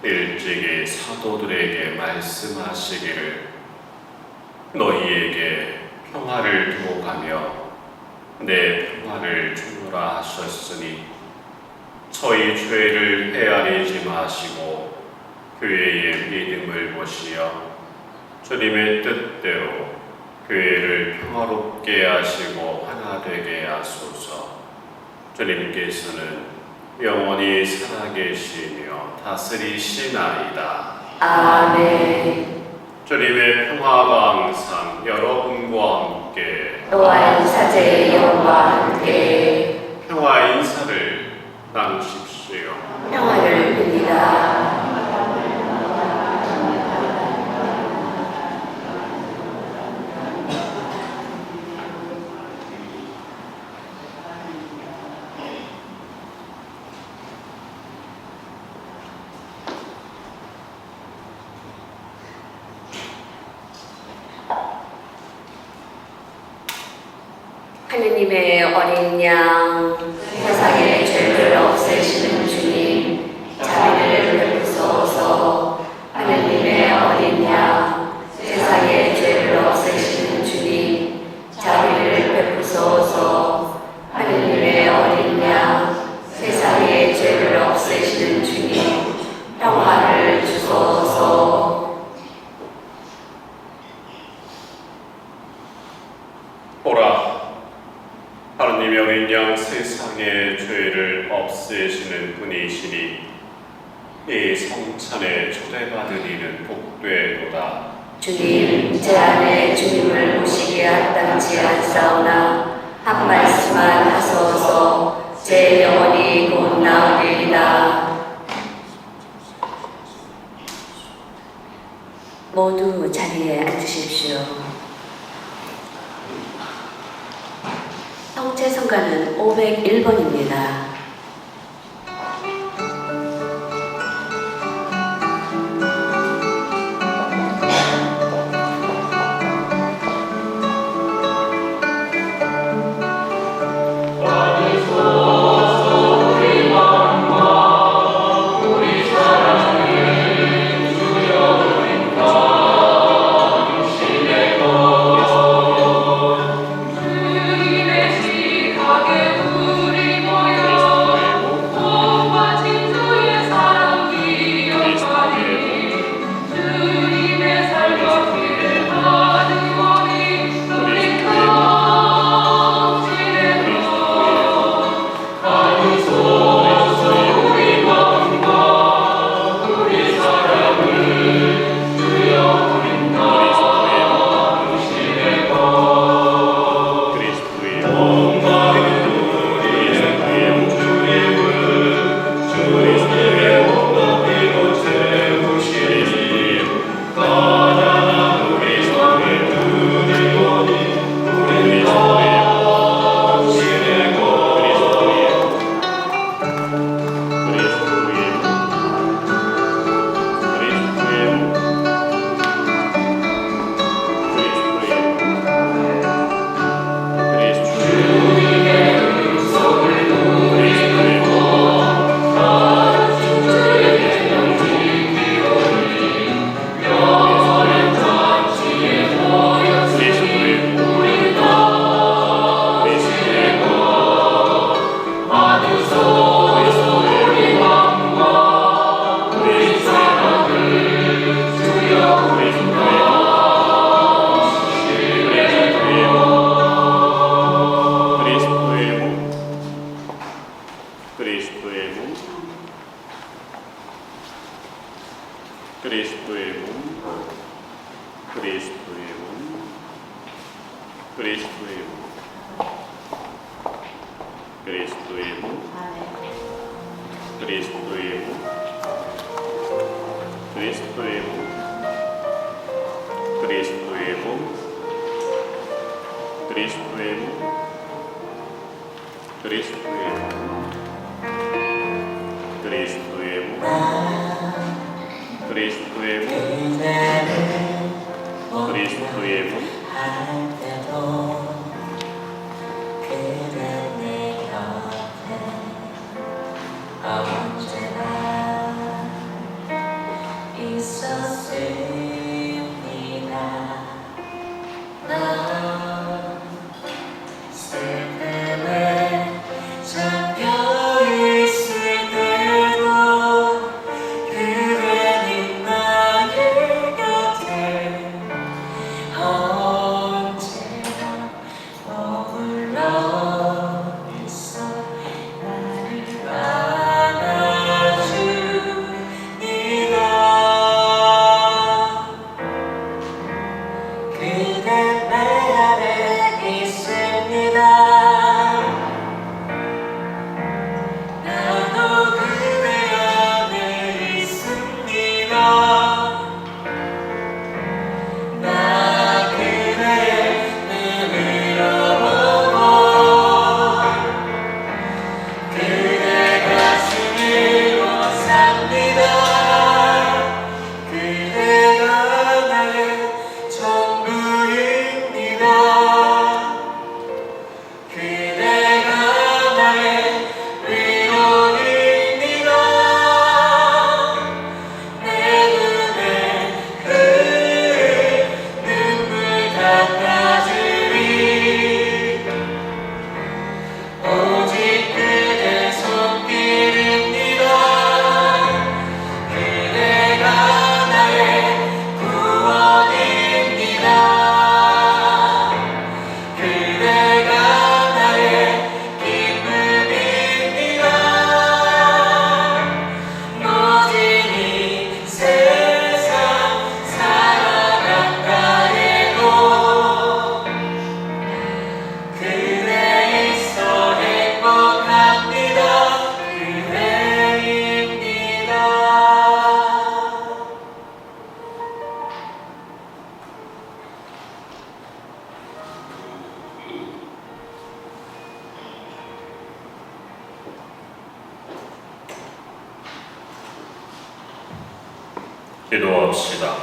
일찍이 사도들에게 말씀하시기를 너희에게 평화를 두고 가며 내 평화를 주노라 하셨으니 저희 죄를 헤아리지 마시고 교회의 믿음을 보시어 주님의 뜻대로 교회를 평화롭게 하시고 하나 되게 하소서. 주님께서는 영원히 살아계시며 다스리시나이다. 아멘. 주님의 평화가 항상 여러분과 함께 또한 사제의 영과 함께 평화 인사를 나누십시오. 평화를 빕니다. 하느님의 어린 양, 세상의 죄를 없애시는 주님, 자비를 베푸소서. 하느님의 어린 양, 세상의 죄를 없애시는 주님, 자비를 베푸소서. 하느님의 어린 양, 세상의 죄를 없애시는 주님, 평화를 주소서. 보라, 하느님의 어린 양 세상의 죄를 없애시는 분이시니 이 성찬에 초대받은 이는 복되도다. 주님, 제 안에 주님을 모시기에 합당치 않사오나 한 말씀만 하소서. 제 영혼이 곧 나으리이다. 모두 자리에 앉으십시오. 성체 성가는 501번입니다. 아버지 몸, 그리스도의 몸, 그리스도의 몸, 그리스도의 몸, 그리스도의 몸, 그리스도의 몸, 그리스도의 몸, 그리스도의 몸, 그리스도의 몸, 그리스도의 몸, 그리스도의 몸, 그리스도의 몸, 기도합시다.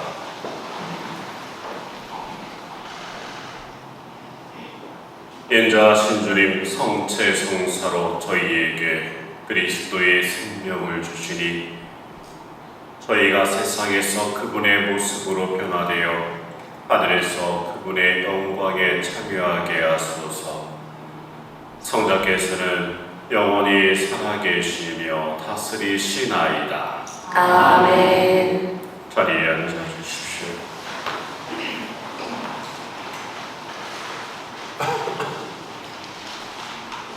인자하신 주님, 성체 성사로 저희에게 그리스도의 생명을 주시니 저희가 세상에서 그분의 모습으로 변화되어 하늘에서 그분의 영광에 참여하게 하소서. 성자께서는 영원히 살아계시며 다스리시나이다. 아멘. 자리에 앉아주십시오.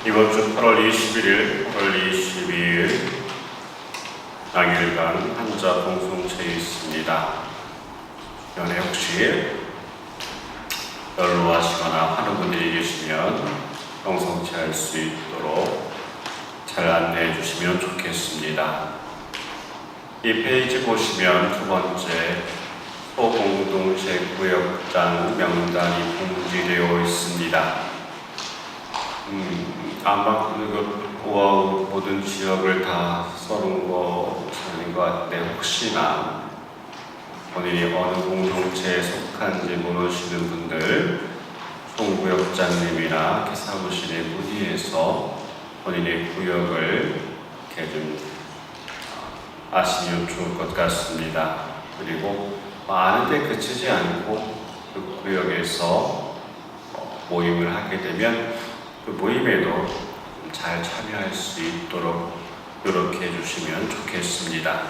이번 주 8월 21일, 8월 22일 당일간 환자 동성체에 있습니다. 연애 혹시 연로하시거나 하는 분들이 계시면 동성체 할 수 있도록 잘 안내해 주시면 좋겠습니다. 이 페이지 보시면 두 번째 소공동체 구역장 명단이 공지되어 있습니다. 아마 모든 지역을 다 써놓은 거 아닌 것 같은데 혹시나 본인이 어느 공동체에 속한지 모르시는 분들 총구역장님이나 사무실에 문의해서 본인의 구역을 이렇게 좀 아시면 좋을 것 같습니다. 그리고 많은 데 그치지 않고 그 구역에서 모임을 하게 되면 그 모임에도 잘 참여할 수 있도록 노력해 주시면 좋겠습니다.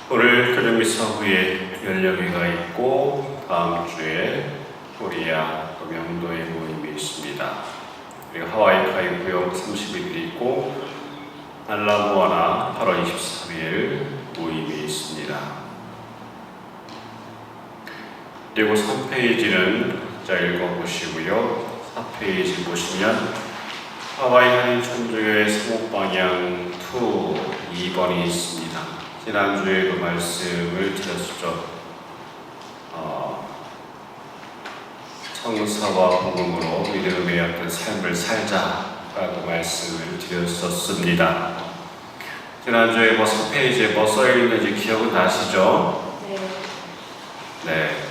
오늘 교정미사 후에 연령회가 있고 다음 주에 코리아 또 명도의 모임이 있습니다. 그리고 하와이 카이 구역 30일 있고 알라모아나 8월 23일 모임이 있습니다. 그리고 3페이지는 각자 읽어보시고요. 4페이지 보시면 하와이 한인천주교회 사목방향 2번이 있습니다. 지난주에도 말씀을 드렸죠. 성사와 복음으로 믿음의 어떤 삶을 살자라고 말씀을 드렸었습니다. 지난주에 4페이지에 뭐 써있는지 기억은 나시죠? 네.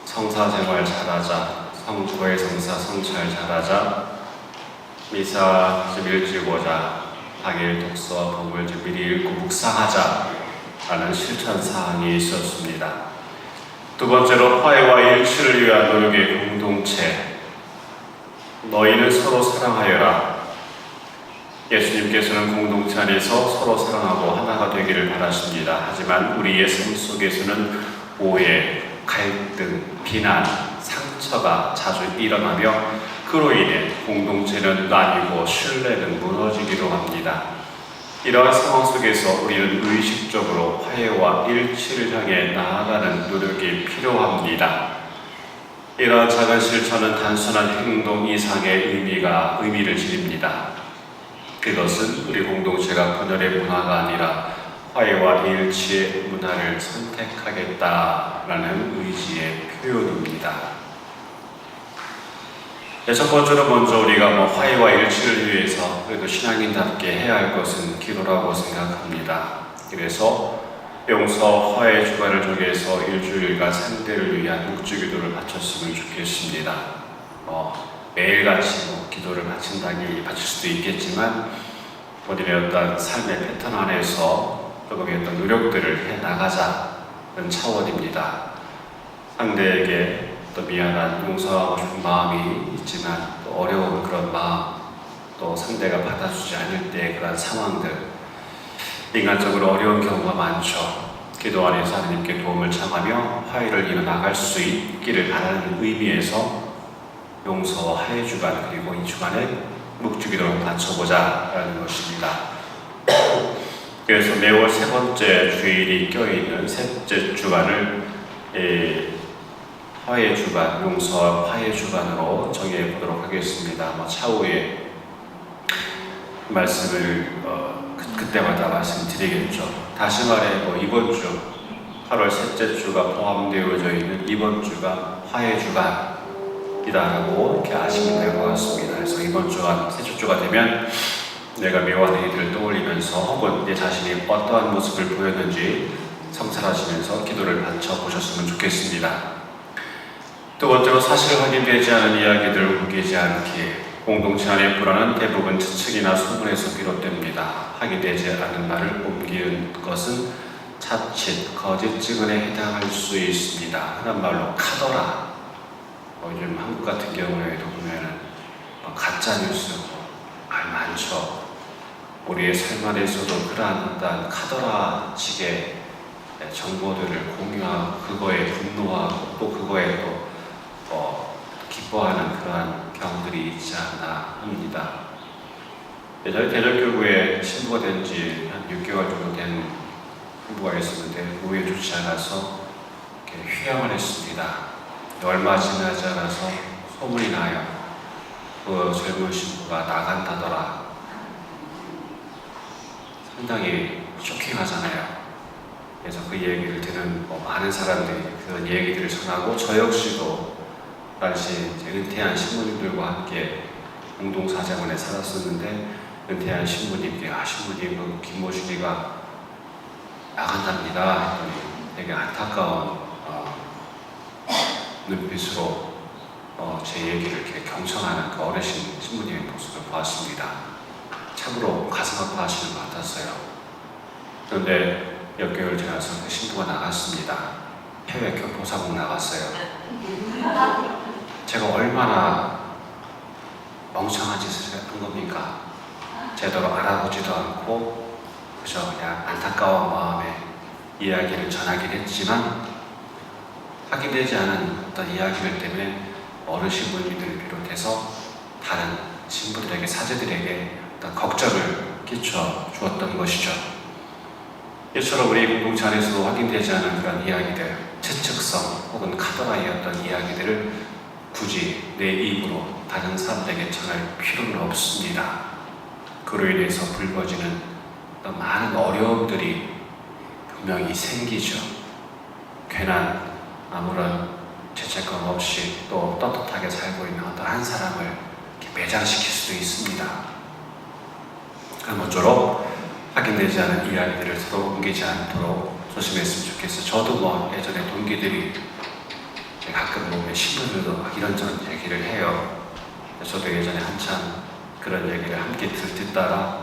성사생활 잘하자, 성고의 성사 성찰 잘하자, 미사 좀 일찍 오자, 당일 독서와 법을 좀 미리 읽고 묵상하자 라는 실천사항이 있었습니다. 두 번째로 화해와 일치를 위한 노력의 공동체. 너희는 서로 사랑하여라. 예수님께서는 공동체 안에서 서로 사랑하고 하나가 되기를 바라십니다. 하지만 우리의 삶 속에서는 오해, 갈등, 비난, 상처가 자주 일어나며 그로 인해 공동체는 나뉘고 신뢰는 무너지기도 합니다. 이러한 상황 속에서 우리는 의식적으로 화해와 일치를 향해 나아가는 노력이 필요합니다. 이러한 작은 실천은 단순한 행동 이상의 의미를 지닙니다. 그것은 우리 공동체가 분열의 문화가 아니라 화해와 일치의 문화를 선택하겠다라는 의지의 표현입니다. 첫 번째로 먼저 우리가 화해와 일치를 위해서 그래도 신앙인답게 해야 할 것은 기도라고 생각합니다. 그래서 용서 화해 주간을 정해서 일주일간 상대를 위한 묵주기도를 바쳤으면 좋겠습니다. 매일같이 기도를 바친다니 바칠 수도 있겠지만 본인의 어떤 삶의 패턴 안에서 조금의 어떤 노력들을 해 나가자는 차원입니다. 상대에게 또 미안한 용서하고 싶은 마음이 있지만 또 어려운 그런 마음, 또 상대가 받아주지 않을 때 그런 상황들, 인간적으로 어려운 경우가 많죠. 기도 안에서 하나님께 도움을 청하며 화해를 이뤄나갈 수 있기를 바라는 의미에서 용서와 화해 주간, 그리고 이 주간에 묵주기도를 바쳐보자 라는 것입니다. 그래서 매월 세 번째 주일이 껴있는 셋째 주간을 화해 주간, 용서와 화해 주간으로 정해보도록 하겠습니다. 차후에 말씀을 그때마다 말씀드리겠죠. 다시 말해 이번 주 8월 셋째 주가 포함되어져 있는 이번 주가 화해 주간이다라고 이렇게 아시면 될 것 같습니다. 그래서 이번 주가 셋째 주가 되면 내가 묘한 일들을 떠올리면서 혹은 내 자신이 어떠한 모습을 보였는지 성찰하시면서 기도를 바쳐보셨으면 좋겠습니다. 두 번째로 사실 확인되지 않은 이야기들을 우기지 않게. 공동체 안의 불안은 대부분 추측이나 소문에서 비롯됩니다. 확인되지 않은 말을 옮기는 것은 자칫 거짓 증언에 해당할 수 있습니다. 흔한 말로 카더라. 요즘 한국 같은 경우에도 보면은 가짜 뉴스 많죠. 우리의 삶 안에서도 그러한 어떤 카더라 식의 정보들을 공유하고 그거에 분노하고 또 그거에 또 기뻐하는 그러한 경우들이 있지 않나 합니다. 예전에 대전교구에 신부가 된 지 한 6개월 정도 된 신부가 있었는데 몸이 좋지 않아서 이렇게 휴양을 했습니다. 얼마 지나지 않아서 소문이 나요. 그 젊은 신부가 나간다더라. 상당히 쇼킹하잖아요. 그래서 그 얘기를 들은 많은 사람들이 그런 얘기들을 전하고 저 역시도 당시 은퇴한 신부님들과 함께 공동사장원에 살았었는데 은퇴한 신부님께 신부님 김모준이가 나간답니다 했더니 되게 안타까운 눈빛으로 제 얘기를 이렇게 경청하는 그 어르신 신부님의 모습을 보았습니다. 참으로 가슴 아파하시는 것 같았어요. 그런데 몇 개월 지나서 그 신부가 나갔습니다. 해외 교포사국 나갔어요. 제가 얼마나 멍청한 짓을 한 겁니까? 제대로 알아보지도 않고 그저 그냥 안타까운 마음에 이야기를 전하긴 했지만 확인되지 않은 어떤 이야기들 때문에 어르신 분들을 비롯해서 다른 신부들에게 사제들에게 어떤 걱정을 끼쳐 주었던 것이죠. 이처럼 우리 공동체 안에서도 확인되지 않은 그런 이야기들, 실측성 혹은 카더라의 어떤 이야기들을 굳이 내 입으로 다른 사람들에게 전할 필요는 없습니다. 그로 인해서 불거지는 많은 어려움들이 분명히 생기죠. 괜한 아무런 죄책감 없이 또 떳떳하게 살고 있는 어떤 한 사람을 이렇게 매장시킬 수도 있습니다. 아무쪼록 확인되지 않은 이야기들을 서로 옮기지 않도록 조심했으면 좋겠어요. 저도 뭐 예전에 동기들이 가끔 보면 신부들도 막 이런저런 얘기를 해요. 저도 예전에 한참 그런 얘기를 함께 듣다가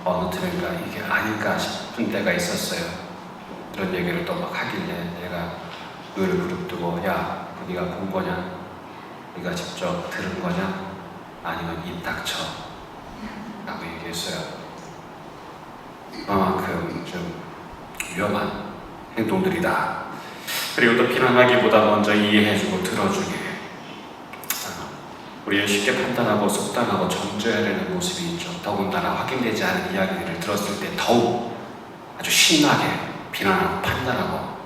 어느 틈인가 이게 아닌가 싶은 때가 있었어요. 그런 얘기를 또 막 하길래 내가 노래 부릅뜨고 야, 네가 본 거냐? 네가 직접 들은 거냐? 아니면 입 닥쳐 라고 얘기했어요. 그만큼 좀 위험한 행동들이다. 그리고 또 비난하기보다 먼저 이해해주고 들어주게, 우리는 쉽게 판단하고 속단하고 정죄해야 되는 모습이 있죠. 더군다나 확인되지 않은 이야기들을 들었을 때 더욱 아주 신나게 비난하고 판단하고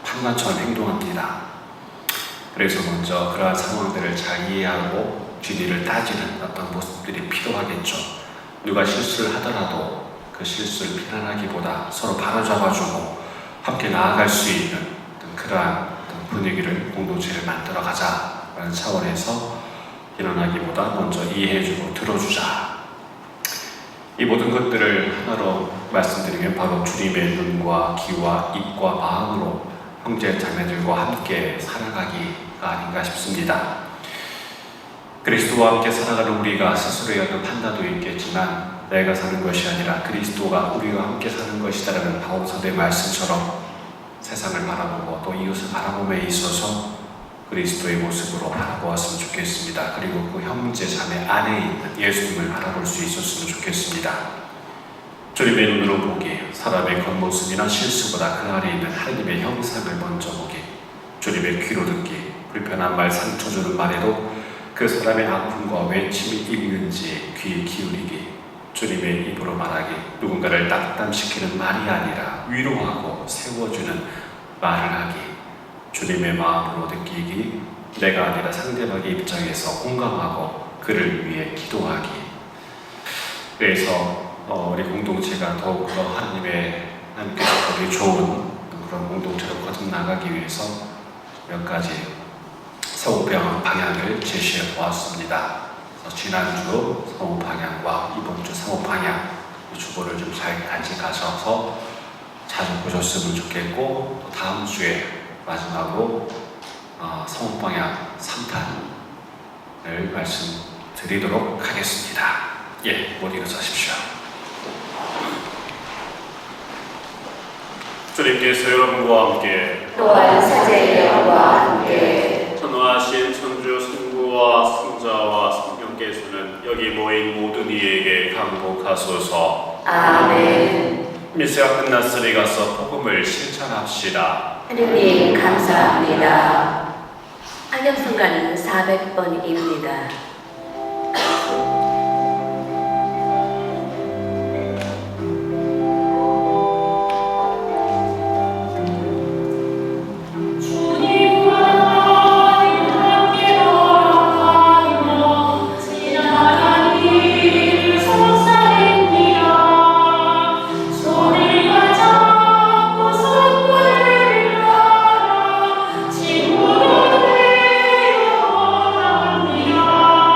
판관처럼 행동합니다. 그래서 먼저 그러한 상황들을 잘 이해하고 진위를 따지는 어떤 모습들이 필요하겠죠. 누가 실수를 하더라도 그 실수를 비난하기보다 서로 바로잡아주고 함께 나아갈 수 있는 그러한 분위기를, 공동체를 만들어 가자라는 차원에서 비난하기보다 먼저 이해해주고 들어주자. 이 모든 것들을 하나로 말씀드리면 바로 주님의 눈과 귀와 입과 마음으로 형제 자매들과 함께 살아가기가 아닌가 싶습니다. 그리스도와 함께 살아가는 우리가 스스로의 어떤 판단도 있겠지만 내가 사는 것이 아니라 그리스도가 우리와 함께 사는 것이다라는 바울 사도의 말씀처럼 세상을 바라보고 또 이웃을 바라봄에 있어서 그리스도의 모습으로 바라보았으면 좋겠습니다. 그리고 그 형제 자매 안에 있는 예수님을 바라볼 수 있었으면 좋겠습니다. 주님의 눈으로 보기, 사람의 겉모습이나 실수보다 그 안에 있는 하나님의 형상을 먼저 보기, 주님의 귀로 듣기, 불편한 말, 상처 주는 말에도 그 사람의 아픔과 외침이 있는지 귀 기울이기, 주님의 입으로 말하기, 누군가를 낙담시키는 말이 아니라 위로하고 세워주는 말을 하기, 주님의 마음으로 느끼기, 내가 아니라 상대방의 입장에서 공감하고 그를 위해 기도하기. 그래서 우리 공동체가 더욱더 하나님께서 보기 좋은 그런 공동체로 거듭나가기 위해서 몇 가지 사고 방향을 제시해 보았습니다. 지난주 사고 방향과 이번 주 사고 방향 이 주보를 좀 잘 간직하셔서 자주 보셨으면 좋겠고, 또 다음 주에 마지막으로 사고 방향 3탄을 말씀드리도록 하겠습니다. 모두 일어서십시오. 주님께서 여러분과 함께 또한 사제의 영과 함께 전능하신 천주 성부와 성자와 성령께서는 여기 모인 모든 이에게 강복하소서. 아멘. 미세가 끝났으니 가서 복음을 실천합시다. 하느님 감사합니다. 악역순간은 400번입니다. 지구를 위하여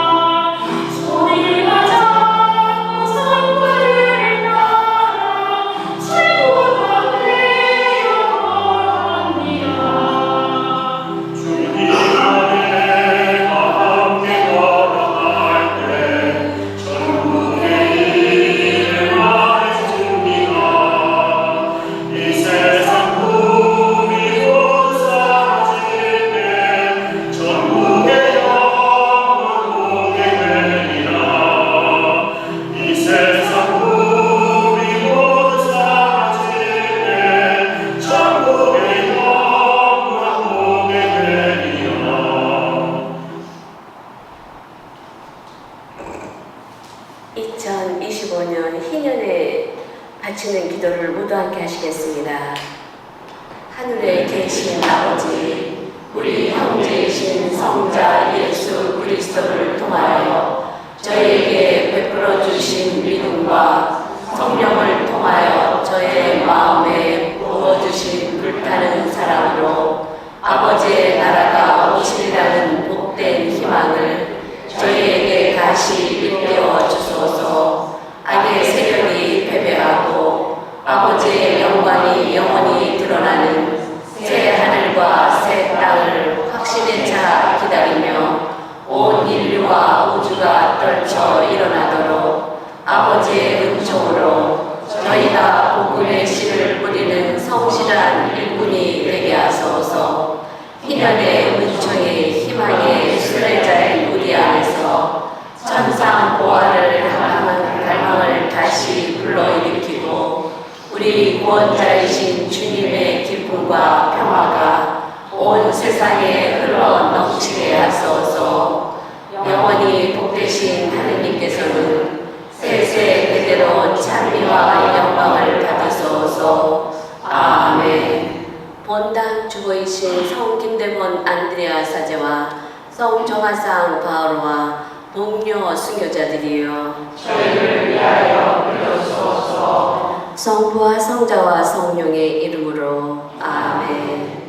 되신 아버지, 우리 형제이신 성자 예수 그리스도를 통하여 저희에게 베풀어 주신 믿음과 성령을 통하여 저의 마음에 부어주신 불타는 사랑으로 아버지의 나라가 오시리라는 복된 희망을 저희에게 다시 일깨워 주소서. 악의 세력이 패배하고 아버지의 영광이 영원히 드러나는 새 하늘과 새 땅을 확신에 차 기다리며 온 인류와 우주가 떨쳐 일어나도록 아버지의 은총으로 저희가 복음의 씨를 뿌리는 성실한 일꾼이 되게 하소서. 희년의 은총의 희망의 순례자인 우리 안에서 천상 보화를 향한 갈망을 다시 불러일으키고 우리 구원자이신 주님의 기쁨과 평화가 온 세상에 흘러 넘치게 하소서. 영원히 복되신 하느님께서는 세세대대로 찬미와 영광을 받으소서. 아멘. 본당 주보이신 성 김대본 안드레아 사제와 성 정화상 바오로와 동료 순교자들이여, 저희를 위하여 불러주소서. 성부와 성자와 성령의 이름으로 아멘.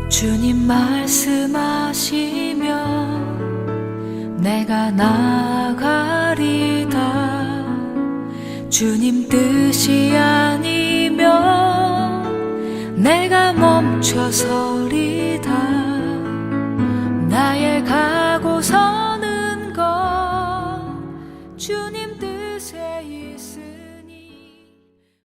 주님 말씀하시면 내가 나가리다. 주님 뜻이 아니면 내가 멈춰서리다. 나의 가고 서는 것 주님